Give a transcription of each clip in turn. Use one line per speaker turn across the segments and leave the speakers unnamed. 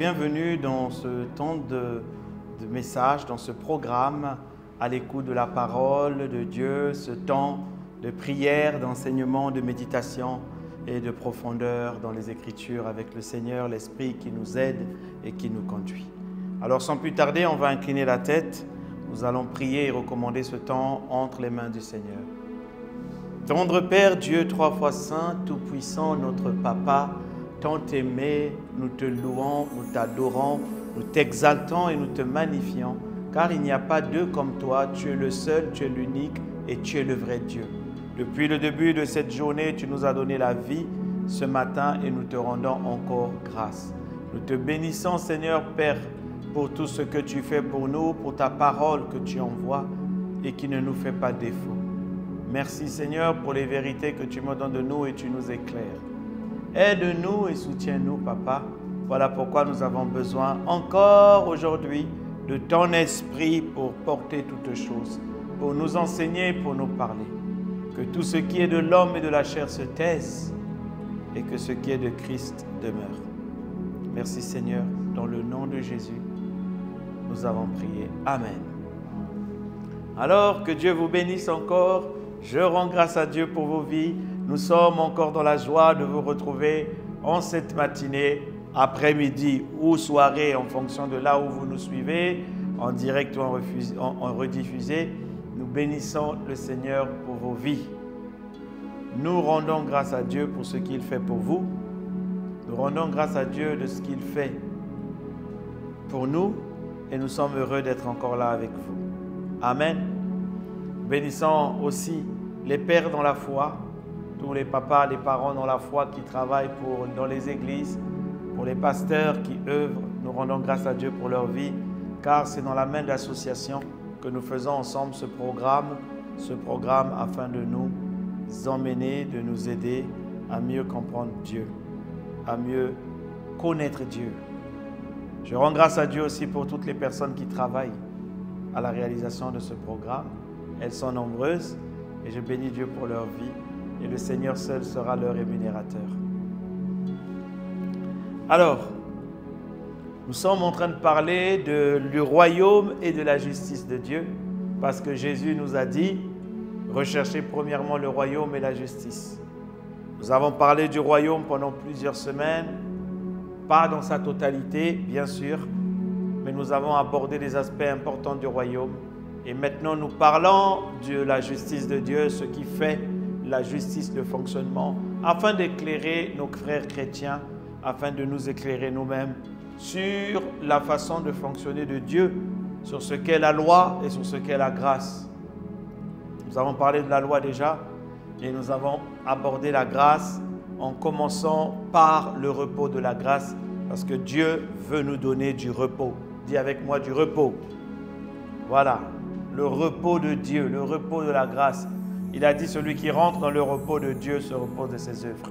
bienvenue dans ce temps de message, dans ce programme, à l'écoute de la parole de Dieu, ce temps de prière, d'enseignement, de méditation et de profondeur dans les Écritures avec le Seigneur, l'Esprit qui nous aide et qui nous conduit. Alors sans plus tarder, on va incliner la tête. Nous allons prier et recommander ce temps entre les mains du Seigneur. Tendre Père, Dieu trois fois saint, tout-puissant, notre Papa, tant aimé, nous te louons, nous t'adorons, nous t'exaltons et nous te magnifions, car il n'y a pas deux comme toi, tu es le seul, tu es l'unique et tu es le vrai Dieu. Depuis le début de cette journée, tu nous as donné la vie ce matin et nous te rendons encore grâce. Nous te bénissons, Seigneur Père, pour tout ce que tu fais pour nous, pour ta parole que tu envoies et qui ne nous fait pas défaut. Merci Seigneur pour les vérités que tu me donnes de nous et tu nous éclaires. Aide-nous et soutiens-nous, Papa. Voilà pourquoi nous avons besoin encore aujourd'hui de ton esprit pour porter toutes choses, pour nous enseigner, pour nous parler. Que tout ce qui est de l'homme et de la chair se taise et que ce qui est de Christ demeure. Merci Seigneur, dans le nom de Jésus, nous avons prié. Amen. Alors que Dieu vous bénisse encore. Je rends grâce à Dieu pour vos vies. Nous sommes encore dans la joie de vous retrouver en cette matinée, après-midi ou soirée, en fonction de là où vous nous suivez, en direct ou en rediffusé. Nous bénissons le Seigneur pour vos vies. Nous rendons grâce à Dieu pour ce qu'il fait pour vous. Nous rendons grâce à Dieu de ce qu'il fait pour nous et nous sommes heureux d'être encore là avec vous. Amen. Bénissons aussi les pères dans la foi, tous les papas, les parents dans la foi qui travaillent dans les églises, pour les pasteurs qui œuvrent. Nous rendons grâce à Dieu pour leur vie, car c'est dans la main de l'association que nous faisons ensemble ce programme afin de nous emmener, de nous aider à mieux comprendre Dieu, à mieux connaître Dieu. Je rends grâce à Dieu aussi pour toutes les personnes qui travaillent à la réalisation de ce programme. Elles sont nombreuses et je bénis Dieu pour leur vie et le Seigneur seul sera leur rémunérateur. Alors, nous sommes en train de parler du royaume et de la justice de Dieu parce que Jésus nous a dit « Recherchez premièrement le royaume et la justice ». Nous avons parlé du royaume pendant plusieurs semaines, pas dans sa totalité, bien sûr, mais nous avons abordé des aspects importants du royaume. Et maintenant, nous parlons de la justice de Dieu, ce qui fait la justice, le fonctionnement, afin d'éclairer nos frères chrétiens, afin de nous éclairer nous-mêmes sur la façon de fonctionner de Dieu, sur ce qu'est la loi et sur ce qu'est la grâce. Nous avons parlé de la loi déjà et nous avons abordé la grâce en commençant par le repos de la grâce, parce que Dieu veut nous donner du repos. Dis avec moi du repos. Voilà. Le repos de Dieu, le repos de la grâce. Il a dit celui qui rentre dans le repos de Dieu se repose de ses œuvres.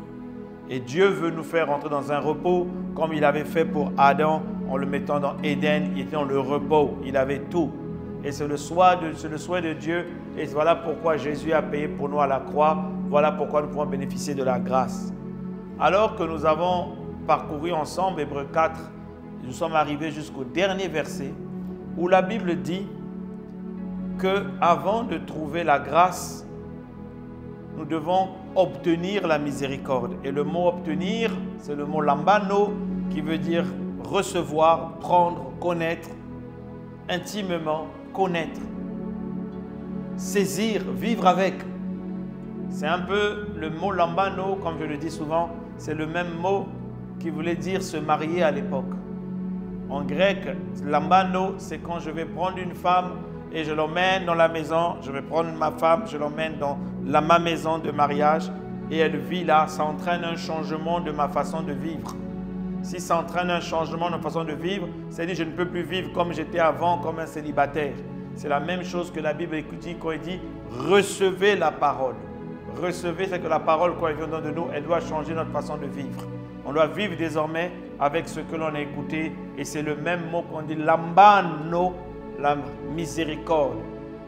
Et Dieu veut nous faire rentrer dans un repos comme il avait fait pour Adam en le mettant dans Éden. Il était dans le repos, il avait tout. Et c'est le souhait de Dieu. Et voilà pourquoi Jésus a payé pour nous à la croix. Voilà pourquoi nous pouvons bénéficier de la grâce. Alors que nous avons parcouru ensemble Hébreux 4, nous sommes arrivés jusqu'au dernier verset où la Bible dit qu'avant de trouver la grâce, nous devons obtenir la miséricorde. Et le mot obtenir, c'est le mot lambano, qui veut dire recevoir, prendre, connaître, intimement, connaître, saisir, vivre avec. C'est un peu le mot lambano, comme je le dis souvent, c'est le même mot qui voulait dire se marier à l'époque. En grec, lambano, c'est quand je vais prendre une femme et je l'emmène dans la maison, je vais prendre ma femme, je l'emmène dans ma maison de mariage et elle vit là, ça entraîne un changement de ma façon de vivre. Si ça entraîne un changement de ma façon de vivre, c'est-à-dire que je ne peux plus vivre comme j'étais avant, comme un célibataire. C'est la même chose que la Bible dit quand il dit « recevez la parole ». Recevez, c'est que la parole, quand elle vient de nous, elle doit changer notre façon de vivre. On doit vivre désormais avec ce que l'on a écouté et c'est le même mot qu'on dit « lambano ». La miséricorde,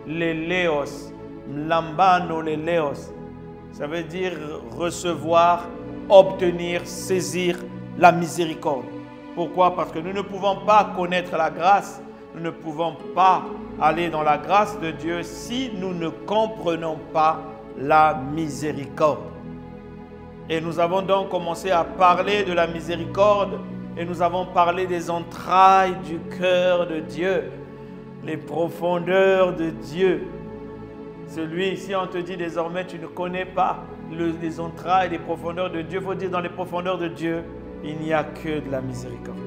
l'éléos, lambano, l'éléos. Ça veut dire recevoir, obtenir, saisir la miséricorde. Pourquoi? Parce que nous ne pouvons pas connaître la grâce, nous ne pouvons pas aller dans la grâce de Dieu si nous ne comprenons pas la miséricorde. Et nous avons donc commencé à parler de la miséricorde et nous avons parlé des entrailles du cœur de Dieu, les profondeurs de Dieu. Celui, si on te dit désormais tu ne connais pas les entrailles, les profondeurs de Dieu, il faut dire dans les profondeurs de Dieu, il n'y a que de la miséricorde.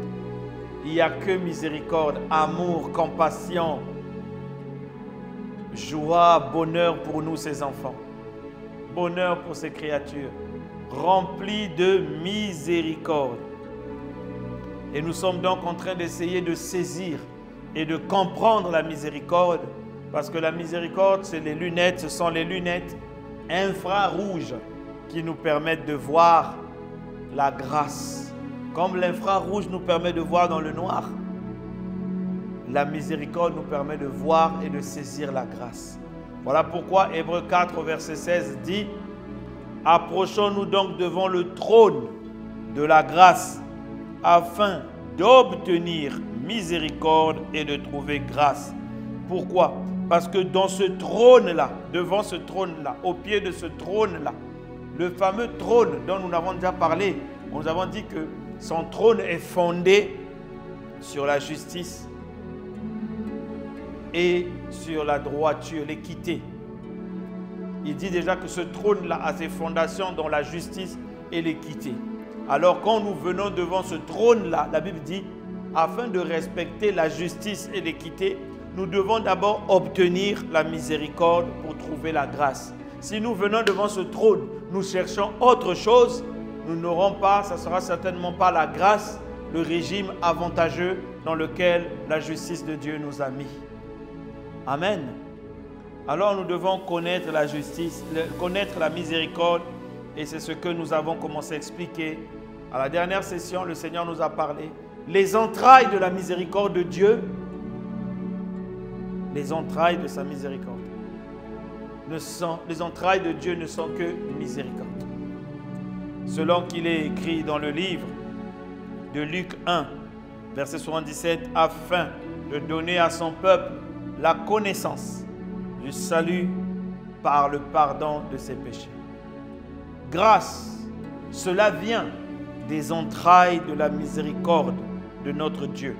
Il n'y a que miséricorde, amour, compassion, joie, bonheur pour nous, ses enfants. Bonheur pour ces créatures, remplies de miséricorde. Et nous sommes donc en train d'essayer de saisir et de comprendre la miséricorde, parce que la miséricorde, c'est les lunettes, ce sont les lunettes infrarouges qui nous permettent de voir la grâce. Comme l'infrarouge nous permet de voir dans le noir, la miséricorde nous permet de voir et de saisir la grâce. Voilà pourquoi Hébreux 4, verset 16 dit « Approchons-nous donc devant le trône de la grâce afin d'obtenir miséricorde et de trouver grâce. » Pourquoi? Parce que dans ce trône-là, devant ce trône-là, au pied de ce trône-là, le fameux trône dont nous avons déjà parlé, nous avons dit que son trône est fondé sur la justice et sur la droiture, l'équité. Il dit déjà que ce trône-là a ses fondations dans la justice et l'équité. Alors quand nous venons devant ce trône-là, la Bible dit, afin de respecter la justice et l'équité, nous devons d'abord obtenir la miséricorde pour trouver la grâce. Si nous venons devant ce trône, nous cherchons autre chose, nous n'aurons pas, ça ne sera certainement pas la grâce, le régime avantageux dans lequel la justice de Dieu nous a mis. Amen. Alors nous devons connaître la justice, connaître la miséricorde, et c'est ce que nous avons commencé à expliquer. À la dernière session, le Seigneur nous a parlé. Les entrailles de la miséricorde de Dieu, les entrailles de sa miséricorde, les entrailles de Dieu ne sont que miséricorde. Selon qu'il est écrit dans le livre de Luc 1, verset 77, afin de donner à son peuple la connaissance du salut par le pardon de ses péchés. Grâce, cela vient des entrailles de la miséricorde de notre Dieu.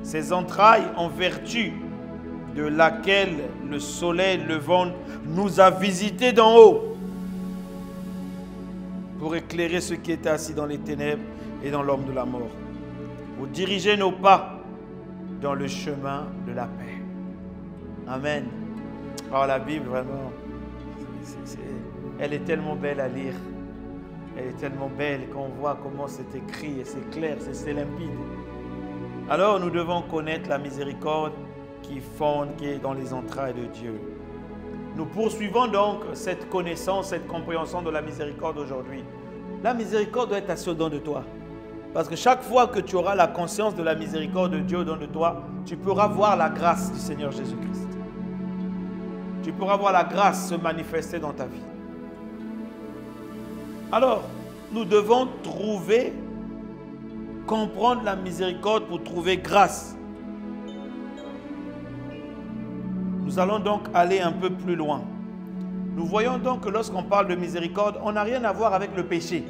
Ces entrailles en vertu de laquelle le soleil levant nous a visités d'en haut pour éclairer ceux qui étaient assis dans les ténèbres et dans l'ombre de la mort, pour diriger nos pas dans le chemin de la paix. Amen. Oh, la Bible, vraiment, elle est tellement belle à lire. Elle est tellement belle qu'on voit comment c'est écrit et c'est clair, c'est limpide. Alors nous devons connaître la miséricorde qui est dans les entrailles de Dieu. Nous poursuivons donc cette connaissance, cette compréhension de la miséricorde aujourd'hui. La miséricorde doit être assise au-dedans de toi. Parce que chaque fois que tu auras la conscience de la miséricorde de Dieu au-dedans de toi, tu pourras voir la grâce du Seigneur Jésus-Christ. Tu pourras voir la grâce se manifester dans ta vie. Alors, nous devons comprendre la miséricorde pour trouver grâce. Nous allons donc aller un peu plus loin. Nous voyons donc que lorsqu'on parle de miséricorde, on n'a rien à voir avec le péché.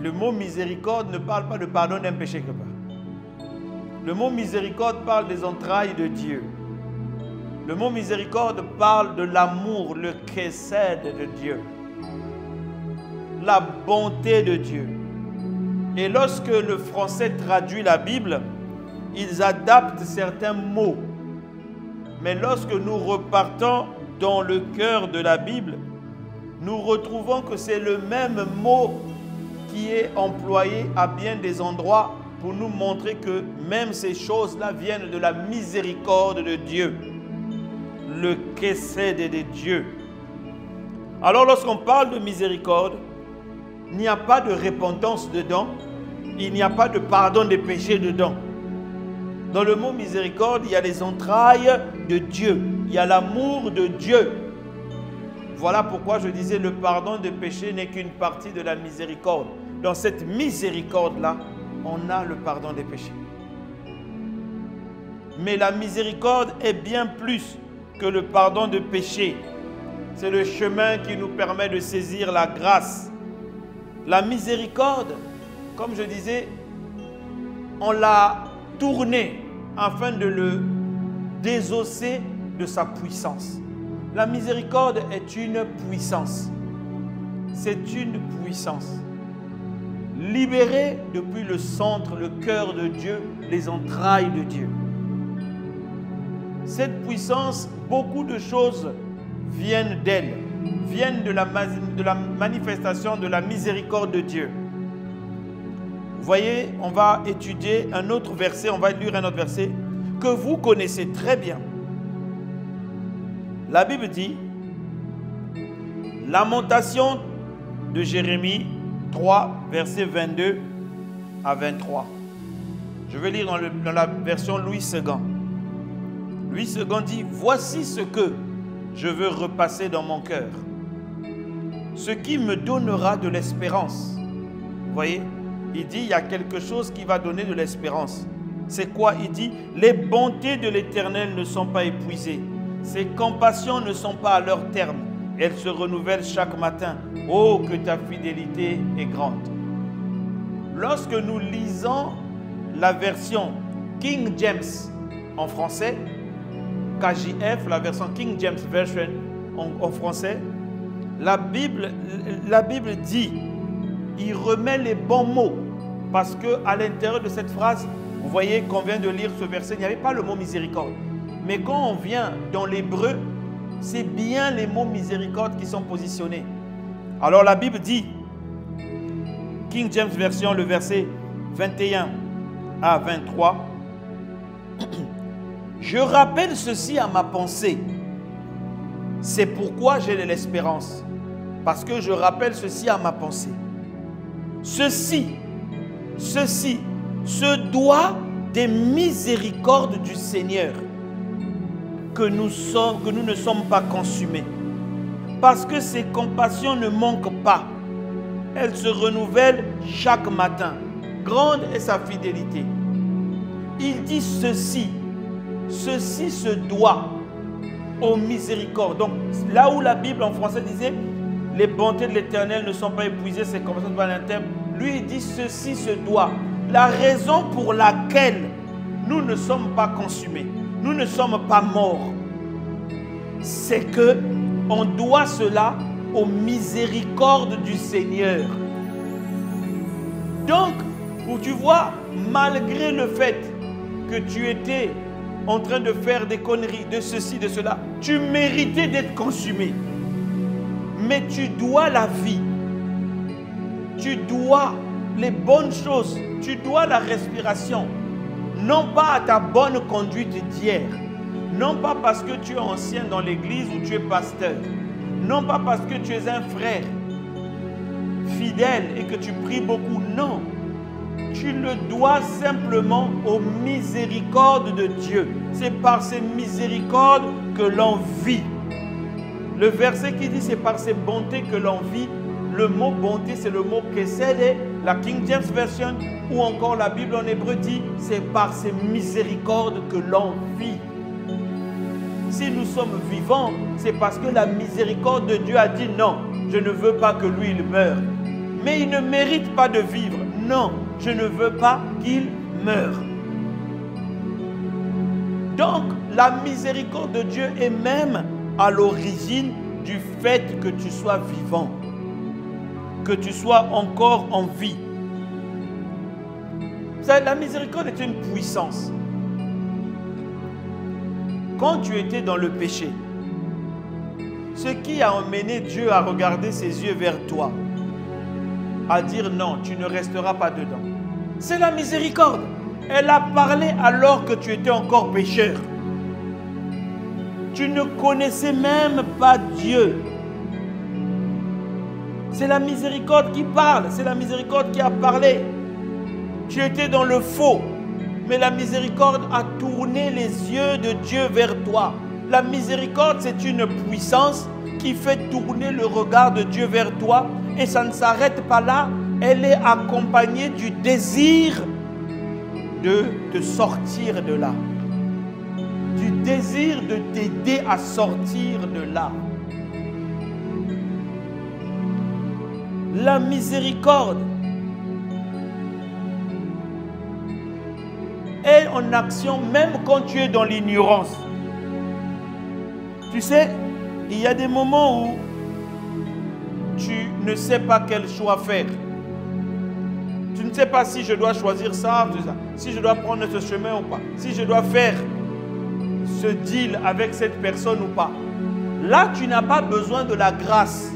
Le mot miséricorde ne parle pas de pardon d'un péché quelque part. Le mot miséricorde parle des entrailles de Dieu. Le mot miséricorde parle de l'amour, le chesed de Dieu. La bonté de Dieu. Et lorsque le français traduit la Bible, ils adaptent certains mots. Mais lorsque nous repartons dans le cœur de la Bible, nous retrouvons que c'est le même mot qui est employé à bien des endroits pour nous montrer que même ces choses-là viennent de la miséricorde de Dieu. Le chesed de Dieu. Alors lorsqu'on parle de miséricorde, il n'y a pas de repentance dedans, il n'y a pas de pardon des péchés dedans. Dans le mot miséricorde, il y a les entrailles de Dieu, il y a l'amour de Dieu. Voilà pourquoi je disais le pardon des péchés n'est qu'une partie de la miséricorde. dans cette miséricorde-là, on a le pardon des péchés. Mais la miséricorde est bien plus que le pardon de péché. C'est le chemin qui nous permet de saisir la grâce. La miséricorde, comme je disais, on l'a tourné afin de le désosser de sa puissance. La miséricorde est une puissance. C'est une puissance. Libérée depuis le centre, le cœur de Dieu, les entrailles de Dieu. Cette puissance, beaucoup de choses viennent d'elle, viennent de la manifestation de la miséricorde de Dieu. Vous voyez, on va étudier un autre verset, on va lire un autre verset que vous connaissez très bien. La Bible dit, Lamentation de Jérémie 3, versets 22 à 23. Je vais lire dans la version Louis II. Louis II dit, voici ce que je veux repasser dans mon cœur, ce qui me donnera de l'espérance. Vous voyez, il dit, il y a quelque chose qui va donner de l'espérance. C'est quoi? Il dit, les bontés de l'Éternel ne sont pas épuisées. Ses compassions ne sont pas à leur terme. Elles se renouvellent chaque matin. Oh, que ta fidélité est grande. Lorsque nous lisons la version King James en français, KJF, la version King James Version en français, la Bible dit, il remet les bons mots. Parce qu'à l'intérieur de cette phrase, vous voyez qu'on vient de lire ce verset, il n'y avait pas le mot miséricorde. Mais quand on vient dans l'hébreu, c'est bien les mots miséricorde qui sont positionnés. Alors la Bible dit, King James Version, le verset 21 à 23, je rappelle ceci à ma pensée. C'est pourquoi j'ai de l'espérance. Parce que je rappelle ceci à ma pensée. Ceci se doit des miséricordes du Seigneur que nous ne sommes pas consumés. Parce que ses compassions ne manquent pas. Elles se renouvellent chaque matin. Grande est sa fidélité. Il dit ceci se doit aux miséricordes. Donc là où la Bible en français disait les bontés de l'Éternel ne sont pas épuisées, c'est comme ça dans l'interne. Lui il dit ceci se doit. La raison pour laquelle nous ne sommes pas consumés, nous ne sommes pas morts, c'est que on doit cela aux miséricordes du Seigneur. Donc, où tu vois, malgré le fait que tu étais en train de faire des conneries, de ceci, de cela, tu méritais d'être consumé. Mais tu dois la vie, tu dois les bonnes choses, tu dois la respiration, non pas à ta bonne conduite d'hier, non pas parce que tu es ancien dans l'église ou tu es pasteur, non pas parce que tu es un frère fidèle et que tu pries beaucoup, non. Tu le dois simplement aux miséricordes de Dieu. C'est par ces miséricordes que l'on vit. Le verset qui dit c'est par ces bontés que l'on vit, le mot bonté c'est le mot kesed, la King James Version, ou encore la Bible en hébreu dit c'est par ces miséricordes que l'on vit. Si nous sommes vivants, c'est parce que la miséricorde de Dieu a dit non, je ne veux pas que lui il meure. Mais il ne mérite pas de vivre. Non, je ne veux pas qu'il meure. Donc, la miséricorde de Dieu est même à l'origine du fait que tu sois vivant, que tu sois encore en vie. La miséricorde est une puissance. Quand tu étais dans le péché, ce qui a emmené Dieu à regarder ses yeux vers toi, à dire non, tu ne resteras pas dedans, c'est la miséricorde. Elle a parlé alors que tu étais encore pécheur. Tu ne connaissais même pas Dieu. C'est la miséricorde qui parle, c'est la miséricorde qui a parlé. Tu étais dans le faux, mais la miséricorde a tourné les yeux de Dieu vers toi. La miséricorde, c'est une puissance qui fait tourner le regard de Dieu vers toi. Et ça ne s'arrête pas là, elle est accompagnée du désir de te sortir de là. Du désir de t'aider à sortir de là. La miséricorde est en action même quand tu es dans l'ignorance. Tu sais, il y a des moments où tu ne sais pas quel choix faire. Tu ne sais pas si je dois choisir ça, si je dois prendre ce chemin ou pas, si je dois faire ce deal avec cette personne ou pas. Là, tu n'as pas besoin de la grâce.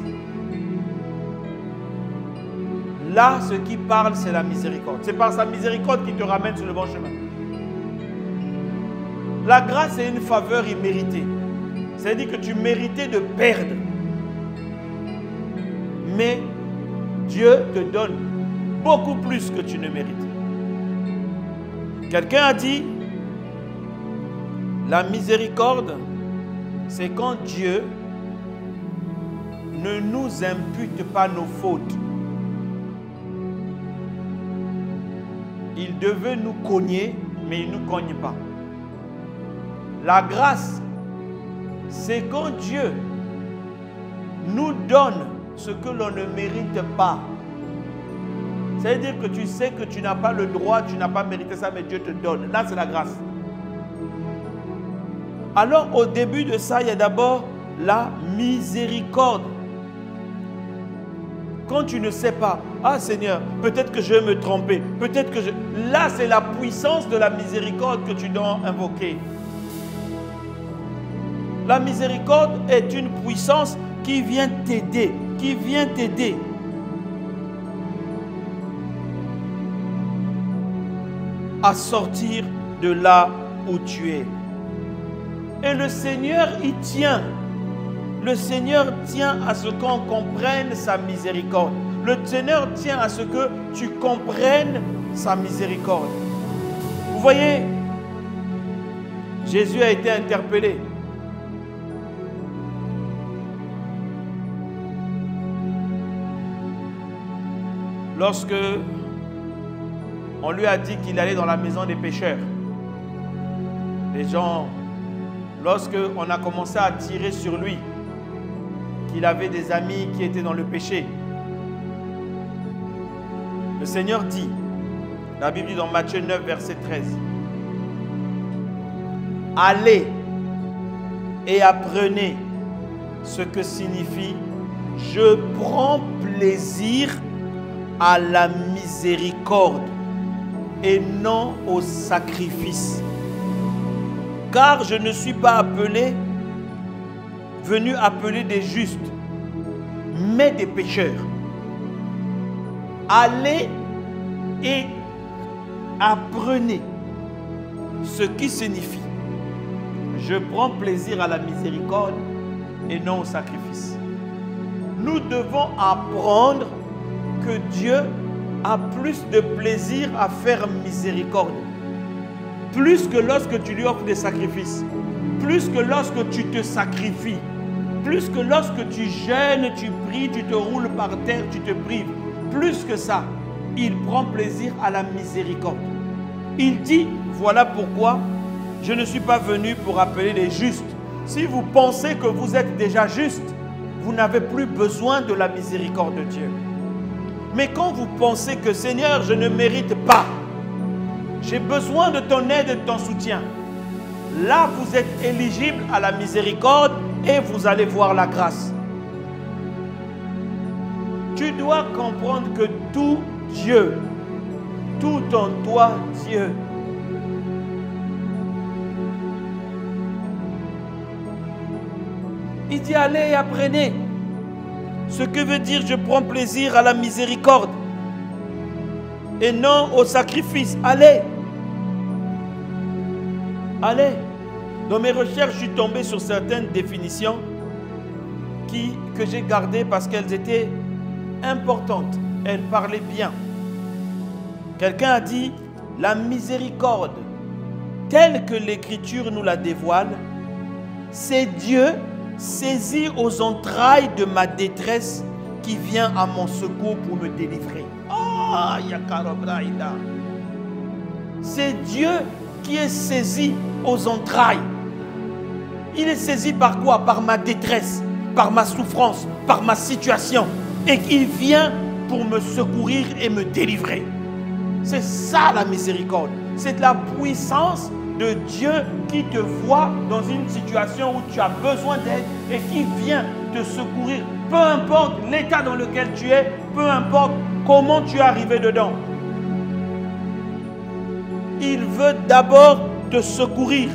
Là, ce qui parle, c'est la miséricorde. C'est par sa miséricorde qui te ramène sur le bon chemin. La grâce est une faveur imméritée. C'est-à-dire que tu méritais de perdre. Mais Dieu te donne beaucoup plus que tu ne mérites. Quelqu'un a dit, la miséricorde, c'est quand Dieu ne nous impute pas nos fautes. Il devait nous cogner, mais il ne nous cogne pas. La grâce, c'est quand Dieu nous donne ce que l'on ne mérite pas. C'est-à-dire que tu sais que tu n'as pas le droit, tu n'as pas mérité ça, mais Dieu te donne. Là, c'est la grâce. Alors, au début de ça, il y a d'abord la miséricorde. Quand tu ne sais pas, ah Seigneur, peut-être que je vais me tromper, peut-être que je... Là, c'est la puissance de la miséricorde que tu dois invoquer. La miséricorde est une puissance qui vient t'aider, à sortir de là où tu es. Et le Seigneur y tient. Le Seigneur tient à ce qu'on comprenne sa miséricorde. Le Seigneur tient à ce que tu comprennes sa miséricorde. Vous voyez, Jésus a été interpellé. Lorsque on lui a dit qu'il allait dans la maison des pécheurs, les gens, lorsque on a commencé à tirer sur lui, qu'il avait des amis qui étaient dans le péché, le Seigneur dit, la Bible dit dans Matthieu 9, verset 13, « Allez et apprenez ce que signifie « Je prends plaisir à la miséricorde et non au sacrifice. Car je ne suis pas venu appeler des justes, mais des pécheurs. Allez et apprenez ce qui signifie je prends plaisir à la miséricorde et non au sacrifice. » Nous devons apprendre que Dieu a plus de plaisir à faire miséricorde. Plus que lorsque tu lui offres des sacrifices. Plus que lorsque tu te sacrifies. Plus que lorsque tu jeûnes, tu pries, tu te roules par terre, tu te prives. Plus que ça, il prend plaisir à la miséricorde. Il dit, voilà pourquoi je ne suis pas venu pour appeler les justes. Si vous pensez que vous êtes déjà juste, vous n'avez plus besoin de la miséricorde de Dieu. Mais quand vous pensez que Seigneur, je ne mérite pas, j'ai besoin de ton aide et de ton soutien, là vous êtes éligible à la miséricorde et vous allez voir la grâce. Tu dois comprendre que tout Dieu, tout en toi Dieu, il dit allez et apprenez ce que veut dire je prends plaisir à la miséricorde et non au sacrifice. Allez. Allez. Dans mes recherches, je suis tombé sur certaines définitions que j'ai gardées parce qu'elles étaient importantes. Elles parlaient bien. Quelqu'un a dit la miséricorde telle que l'Écriture nous la dévoile, c'est Dieu saisi aux entrailles de ma détresse, qui vient à mon secours pour me délivrer. Oh, Yakarabraïda. C'est Dieu qui est saisi aux entrailles. Il est saisi par quoi? Par ma détresse, par ma souffrance, par ma situation. Et il vient pour me secourir et me délivrer. C'est ça la miséricorde. C'est la puissance de Dieu qui te voit dans une situation où tu as besoin d'aide et qui vient te secourir. Peu importe l'état dans lequel tu es, peu importe comment tu es arrivé dedans. Il veut d'abord te secourir.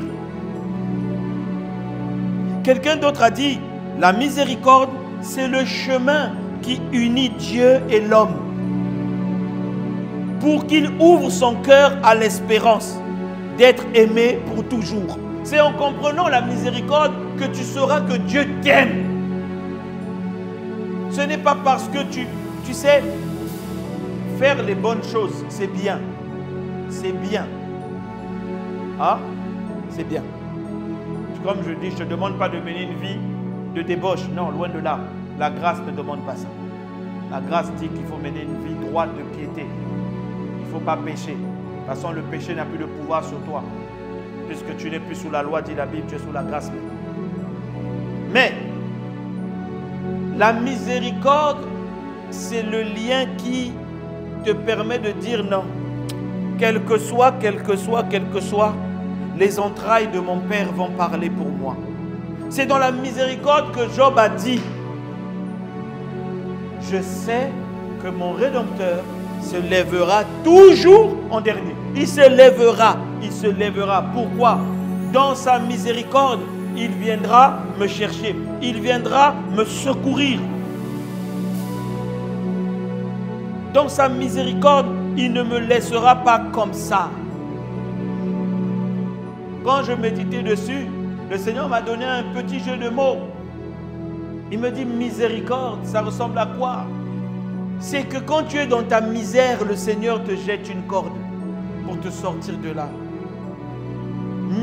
Quelqu'un d'autre a dit, la miséricorde, c'est le chemin qui unit Dieu et l'homme pour qu'il ouvre son cœur à l'espérance d'être aimé pour toujours. C'est en comprenant la miséricorde que tu sauras que Dieu t'aime. Ce n'est pas parce que tu sais, faire les bonnes choses, c'est bien. C'est bien. Ah, c'est bien. Comme je dis, je ne te demande pas de mener une vie de débauche. Non, loin de là. La grâce ne demande pas ça. La grâce dit qu'il faut mener une vie droite de piété. Il ne faut pas pécher. De toute façon, le péché n'a plus de pouvoir sur toi. Puisque tu n'es plus sous la loi, dit la Bible, tu es sous la grâce. Mais, la miséricorde, c'est le lien qui te permet de dire non. Quel que soit, les entrailles de mon Père vont parler pour moi. C'est dans la miséricorde que Job a dit, je sais que mon Rédempteur se lèvera toujours en dernier. Il se lèvera, il se lèvera. Pourquoi? Dans sa miséricorde, il viendra me chercher. Il viendra me secourir. Dans sa miséricorde, il ne me laissera pas comme ça. Quand je méditais dessus, le Seigneur m'a donné un petit jeu de mots. Il me dit miséricorde, ça ressemble à quoi? C'est que quand tu es dans ta misère, le Seigneur te jette une corde pour te sortir de là.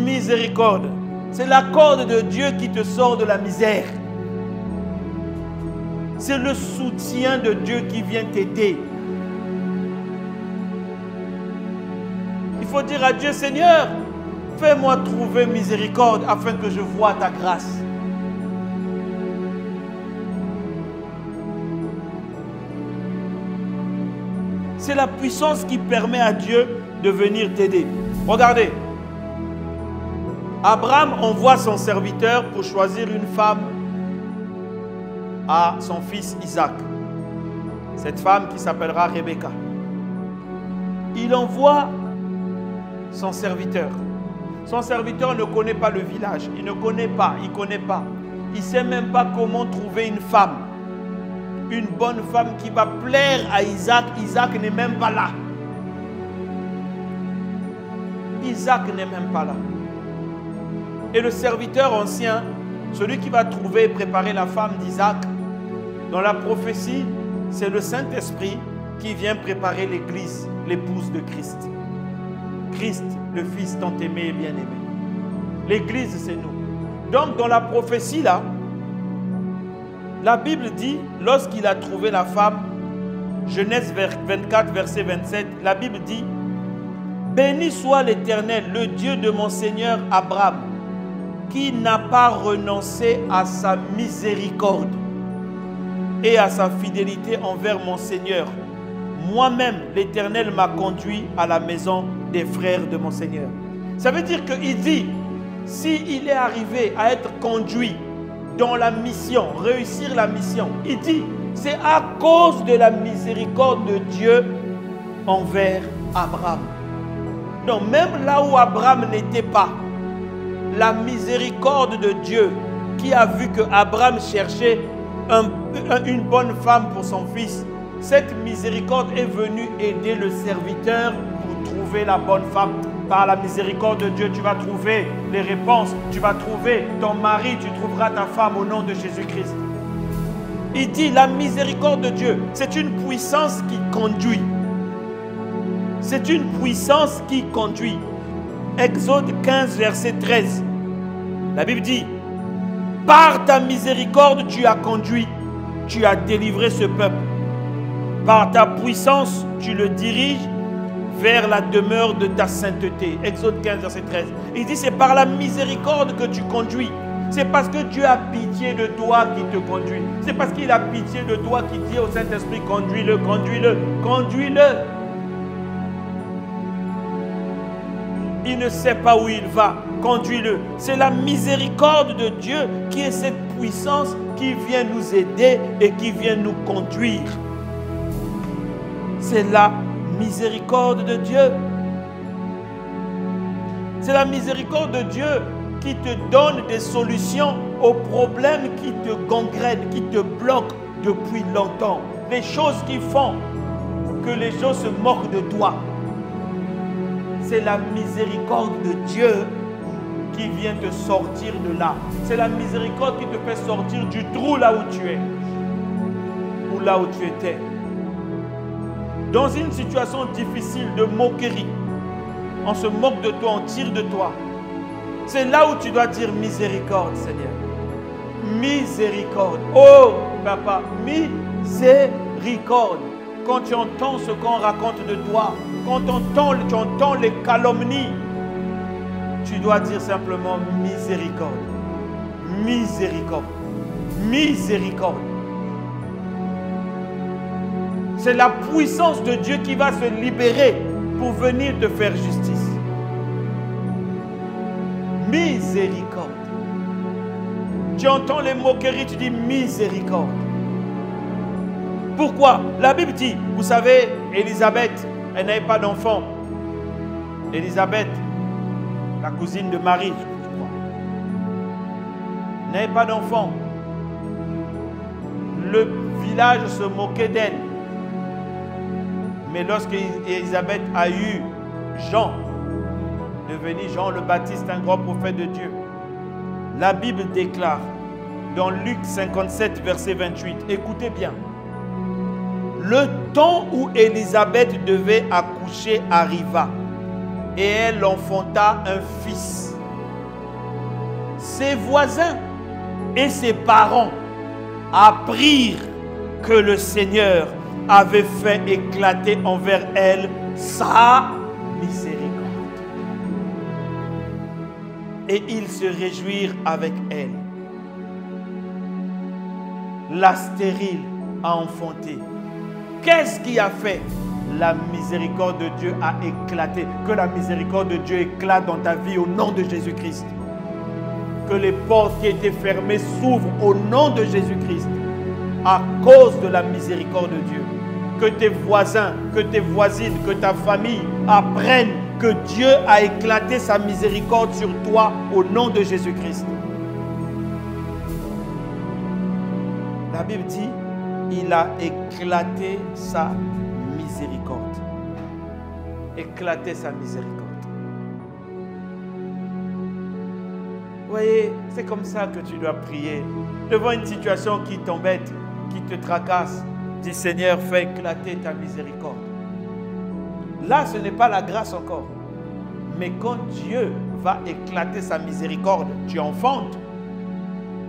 Miséricorde, c'est la corde de Dieu qui te sort de la misère. C'est le soutien de Dieu qui vient t'aider. Il faut dire à Dieu, Seigneur, fais-moi trouver miséricorde afin que je voie ta grâce. C'est la puissance qui permet à Dieu de venir t'aider. Regardez. Abraham envoie son serviteur pour choisir une femme à son fils Isaac. Cette femme qui s'appellera Rebecca. Il envoie son serviteur. Son serviteur ne connaît pas le village. Il ne connaît pas, il ne connaît pas. Il ne sait même pas comment trouver une femme. Une bonne femme qui va plaire à Isaac. Isaac n'est même pas là. Isaac n'est même pas là. Et le serviteur ancien, celui qui va trouver et préparer la femme d'Isaac, dans la prophétie, c'est le Saint-Esprit qui vient préparer l'Église, l'épouse de Christ. Christ, le Fils tant aimé et bien-aimé. L'Église, c'est nous. Donc, dans la prophétie, là, la Bible dit, lorsqu'il a trouvé la femme, Genèse 24, verset 27, la Bible dit, « Béni soit l'Éternel, le Dieu de mon Seigneur Abraham, qui n'a pas renoncé à sa miséricorde et à sa fidélité envers mon Seigneur. Moi-même, l'Éternel m'a conduit à la maison des frères de mon Seigneur. » Ça veut dire qu'il dit, s'il est arrivé à être conduit dans la mission, réussir la mission, il dit, c'est à cause de la miséricorde de Dieu envers Abraham. Donc même là où Abraham n'était pas, la miséricorde de Dieu qui a vu que Abraham cherchait une bonne femme pour son fils, cette miséricorde est venue aider le serviteur pour trouver la bonne femme. Par la miséricorde de Dieu, tu vas trouver les réponses. Tu vas trouver ton mari, tu trouveras ta femme au nom de Jésus-Christ. Il dit la miséricorde de Dieu, c'est une puissance qui conduit. C'est une puissance qui conduit. Exode 15, verset 13. La Bible dit, par ta miséricorde, tu as conduit tu as délivré ce peuple. Par ta puissance, tu le diriges vers la demeure de ta sainteté. Exode 15, verset 13. Il dit, c'est par la miséricorde que tu conduis. C'est parce que Dieu a pitié de toi qui te conduit. C'est parce qu'il a pitié de toi qui dit au Saint-Esprit, conduis-le, conduis-le, conduis-le. Il ne sait pas où il va, conduis-le. C'est la miséricorde de Dieu qui est cette puissance qui vient nous aider et qui vient nous conduire. C'est la miséricorde de Dieu. C'est la miséricorde de Dieu qui te donne des solutions aux problèmes qui te gangrènent, qui te bloquent depuis longtemps. Les choses qui font que les gens se moquent de toi. C'est la miséricorde de Dieu qui vient te sortir de là. C'est la miséricorde qui te fait sortir du trou là où tu es. Ou là où tu étais. Dans une situation difficile de moquerie, on se moque de toi, on tire de toi. C'est là où tu dois dire miséricorde, Seigneur. Miséricorde. Oh, papa, miséricorde. Quand tu entends ce qu'on raconte de toi, quand tu entends les calomnies, tu dois dire simplement miséricorde. Miséricorde. Miséricorde. C'est la puissance de Dieu qui va se libérer pour venir te faire justice. Miséricorde. Tu entends les moqueries, tu dis miséricorde. Pourquoi? La Bible dit, vous savez, Élisabeth, elle n'avait pas d'enfant. Élisabeth, la cousine de Marie, je crois, n'avait pas d'enfant. Le village se moquait d'elle. Mais lorsque Élisabeth a eu Jean, devenu Jean le Baptiste, un grand prophète de Dieu, la Bible déclare dans Luc 57, verset 28, écoutez bien, le temps où Élisabeth devait accoucher arriva et elle enfanta un fils. Ses voisins et ses parents apprirent que le Seigneur avait fait éclater envers elle sa miséricorde. Et ils se réjouirent avec elle. La stérile a enfanté. Qu'est-ce qui a fait? La miséricorde de Dieu a éclaté. Que la miséricorde de Dieu éclate dans ta vie au nom de Jésus-Christ. Que les portes qui étaient fermées s'ouvrent au nom de Jésus-Christ à cause de la miséricorde de Dieu. Que tes voisins, que tes voisines, que ta famille apprennent que Dieu a éclaté sa miséricorde sur toi au nom de Jésus-Christ. La Bible dit, il a éclaté sa miséricorde. Éclaté sa miséricorde. Vous voyez, c'est comme ça que tu dois prier. Devant une situation qui t'embête, qui te tracasse, dis Seigneur, fais éclater ta miséricorde. Là, ce n'est pas la grâce encore. Mais quand Dieu va éclater sa miséricorde, tu enfantes,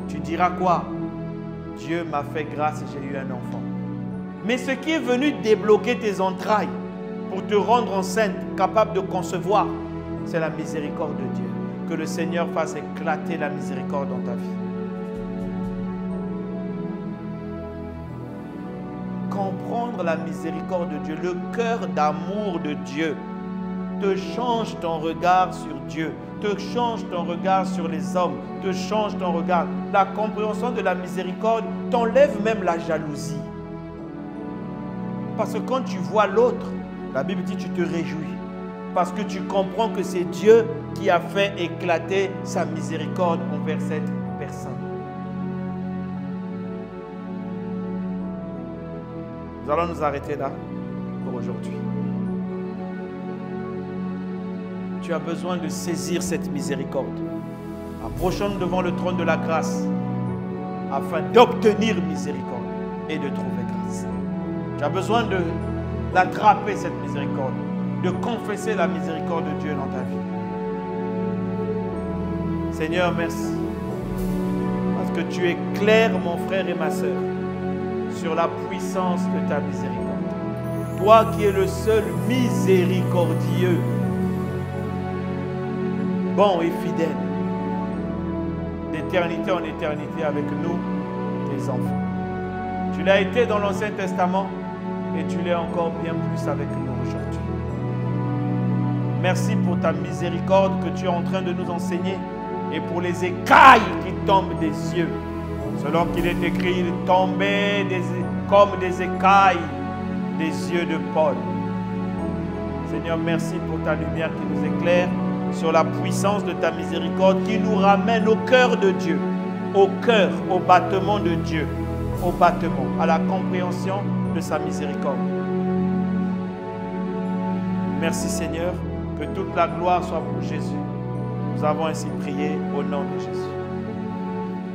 tu diras quoi? Dieu m'a fait grâce et j'ai eu un enfant. Mais ce qui est venu débloquer tes entrailles pour te rendre enceinte, capable de concevoir, c'est la miséricorde de Dieu. Que le Seigneur fasse éclater la miséricorde dans ta vie. Comprendre la miséricorde de Dieu, le cœur d'amour de Dieu, te change ton regard sur Dieu, te change ton regard sur les hommes, te change ton regard. La compréhension de la miséricorde t'enlève même la jalousie. Parce que quand tu vois l'autre, la Bible dit tu te réjouis. Parce que tu comprends que c'est Dieu qui a fait éclater sa miséricorde envers cette personne. Nous allons nous arrêter là pour aujourd'hui. Tu as besoin de saisir cette miséricorde. Approchons-nous devant le trône de la grâce afin d'obtenir miséricorde et de trouver grâce. Tu as besoin de l'attraper, cette miséricorde, de confesser la miséricorde de Dieu dans ta vie. Seigneur, merci. Parce que tu éclaires mon frère et ma soeur. sur la puissance de ta miséricorde. Toi qui es le seul miséricordieux, bon et fidèle, d'éternité en éternité avec nous, tes enfants. Tu l'as été dans l'Ancien Testament et tu l'es encore bien plus avec nous aujourd'hui. Merci pour ta miséricorde que tu es en train de nous enseigner et pour les écailles qui tombent des cieux. Selon qu'il est écrit, il tombait comme des écailles des yeux de Paul. Seigneur, merci pour ta lumière qui nous éclaire sur la puissance de ta miséricorde qui nous ramène au cœur de Dieu, au cœur, au battement de Dieu, au battement, à la compréhension de sa miséricorde. Merci Seigneur, que toute la gloire soit pour Jésus. Nous avons ainsi prié au nom de Jésus.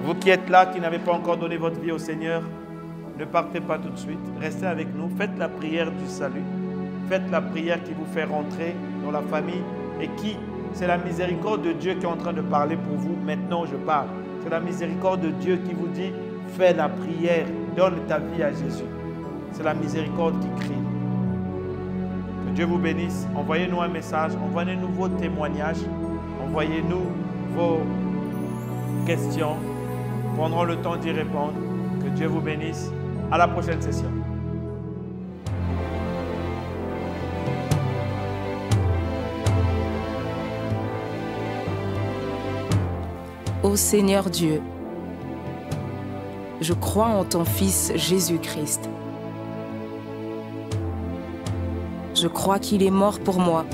Vous qui êtes là, qui n'avez pas encore donné votre vie au Seigneur, ne partez pas tout de suite. Restez avec nous. Faites la prière du salut. Faites la prière qui vous fait rentrer dans la famille et qui, c'est la miséricorde de Dieu qui est en train de parler pour vous. Maintenant, je parle. C'est la miséricorde de Dieu qui vous dit, fais la prière, donne ta vie à Jésus. C'est la miséricorde qui crie. Que Dieu vous bénisse. Envoyez-nous un message. Envoyez-nous vos témoignages. Envoyez-nous vos questions. Nous prendrons le temps d'y répondre. Que Dieu vous bénisse. À la prochaine session.
Ô Seigneur Dieu, je crois en ton Fils Jésus-Christ. Je crois qu'il est mort pour moi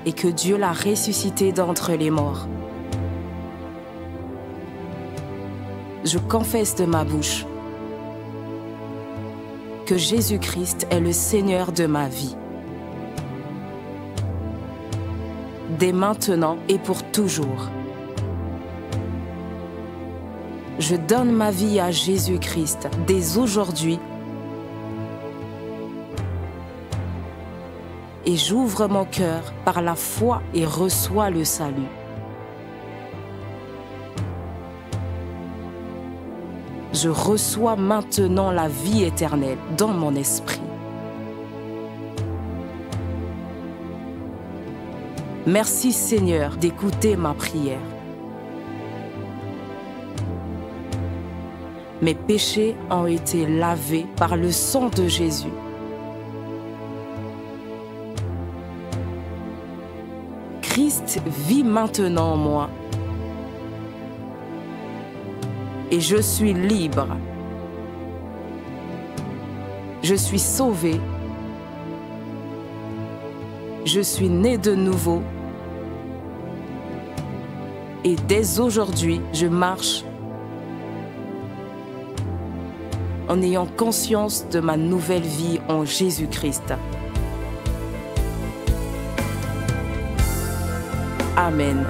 et que Dieu l'a ressuscité d'entre les morts. Je confesse de ma bouche que Jésus-Christ est le Seigneur de ma vie. Dès maintenant et pour toujours. Je donne ma vie à Jésus-Christ dès aujourd'hui et j'ouvre mon cœur par la foi et reçois le salut. Je reçois maintenant la vie éternelle dans mon esprit. Merci Seigneur d'écouter ma prière. Mes péchés ont été lavés par le sang de Jésus. Christ vit maintenant en moi. Et je suis libre. Je suis sauvé. Je suis né de nouveau. Et dès aujourd'hui, je marche en ayant conscience de ma nouvelle vie en Jésus-Christ. Amen.